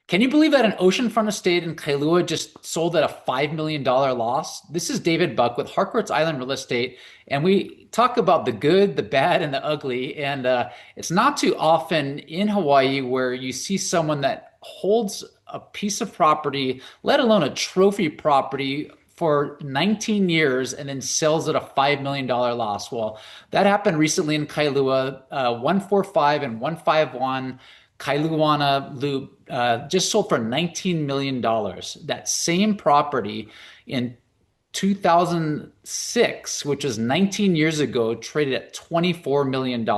Can you believe that an oceanfront estate in Kailua just sold at a $5 million loss? This is David Buck with Harcourt's Island Real Estate, and we talk about the good, the bad, and the ugly. And it's not too often in Hawaii where you see someone that holds a piece of property, let alone a trophy property, for 19 years and then sells at a $5 million loss. Well, that happened recently in Kailua, 145 and 151. Kailuana Loop just sold for $19 million. That same property in 2006, which was 19 years ago, traded at $24 million.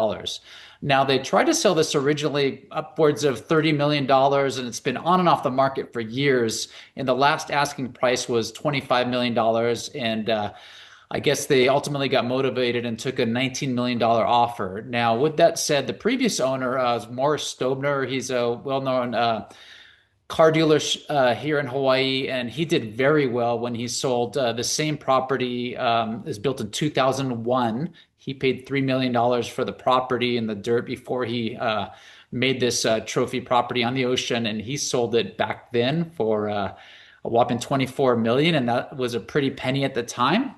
Now, they tried to sell this originally upwards of $30 million, and it's been on and off the market for years. And the last asking price was $25 million. And I guess they ultimately got motivated and took a $19 million offer. Now, with that said, the previous owner is Morris Stobner. He's a well-known car dealer here in Hawaii, and he did very well when he sold the same property. Is built in 2001. He paid $3 million for the property and the dirt before he made this trophy property on the ocean, and he sold it back then for a whopping 24 million, and that was a pretty penny at the time.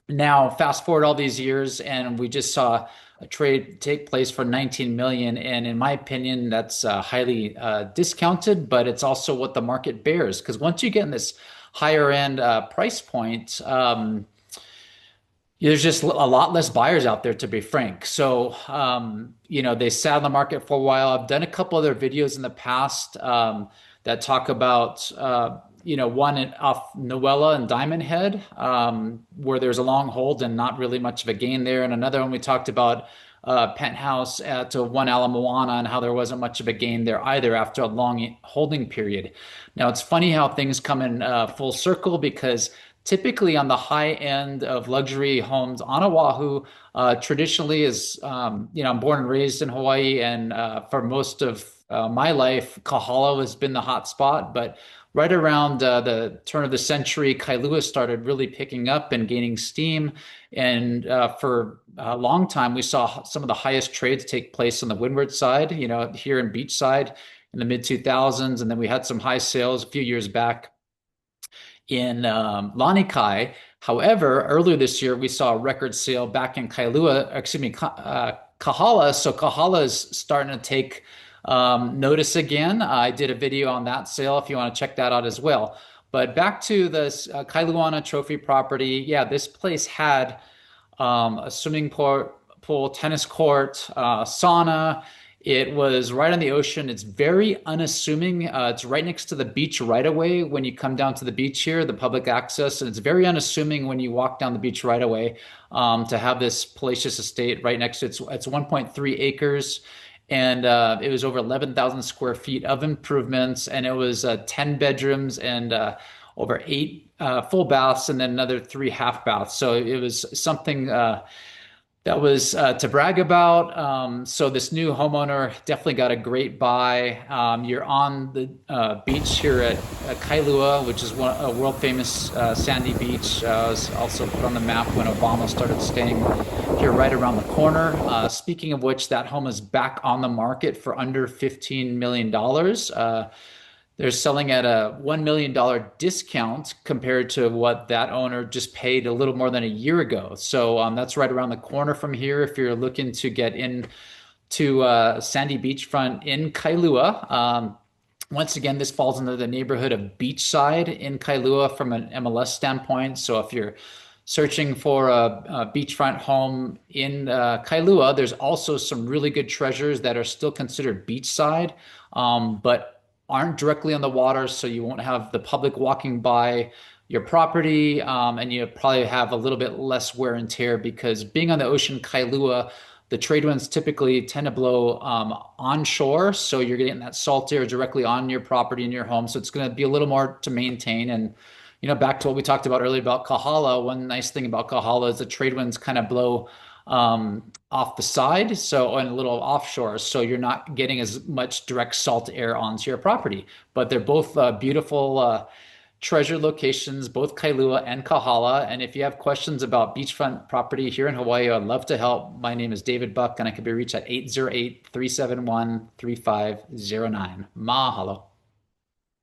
Now, fast forward all these years, and we just saw a trade take place for 19 million. And in my opinion, that's highly discounted, but it's also what the market bears. Because once you get in this higher end price point, there's just a lot less buyers out there, to be frank. So, they sat on the market for a while. I've done a couple other videos in the past that talk about one off Noella and Diamond Head, where there's a long hold and not really much of a gain there. And another one we talked about Penthouse at One Ala Moana and how there wasn't much of a gain there either after a long holding period. Now, it's funny how things come in full circle because typically on the high end of luxury homes on Oahu, traditionally is, I'm born and raised in Hawaii, and for most of my life, Kahala has been the hot spot. But right around the turn of the century, Kailua started really picking up and gaining steam. And for a long time, we saw some of the highest trades take place on the windward side, here in Beachside in the mid 2000s. And then we had some high sales a few years back in Lanikai. However, earlier this year, we saw a record sale back in Kahala. So Kahala is starting to take notice again. I did a video on that sale if you want to check that out as well. But back to this Kailuana trophy property. Yeah, this place had a swimming pool, tennis court, sauna. It was right on the ocean. It's very unassuming. It's right next to the beach right away when you come down to the beach here, the public access. And it's very unassuming when you walk down the beach right away to have this palatial estate right next to it. It's 1.3 acres. And it was over 11,000 square feet of improvements. And it was 10 bedrooms and over 8 full baths and then another 3 half baths. So it was something that was to brag about. So this new homeowner definitely got a great buy. You're on the beach here at Kailua, which is a world famous sandy beach. It was also put on the map when Obama started staying here right around the corner. Speaking of which, that home is back on the market for under $15 million. They're selling at a $1 million discount compared to what that owner just paid a little more than a year ago. So that's right around the corner from here if you're looking to get in to Sandy Beachfront in Kailua. Once again, this falls into the neighborhood of Beachside in Kailua from an MLS standpoint. So if you're searching for a beachfront home in Kailua, there's also some really good treasures that are still considered beachside, but aren't directly on the water, so you won't have the public walking by your property, and you probably have a little bit less wear and tear because being on the ocean, Kailua, the trade winds typically tend to blow onshore, so you're getting that salt air directly on your property in your home, so it's going to be a little more to maintain. And back to what we talked about earlier about Kahala, one nice thing about Kahala is the trade winds kind of blow off the side, so and a little offshore, so you're not getting as much direct salt air onto your property. But they're both beautiful treasure locations, both Kailua and Kahala. And if you have questions about beachfront property here in Hawaii, I'd love to help. My name is David Buck, and I can be reached at 808-371-3509. Mahalo.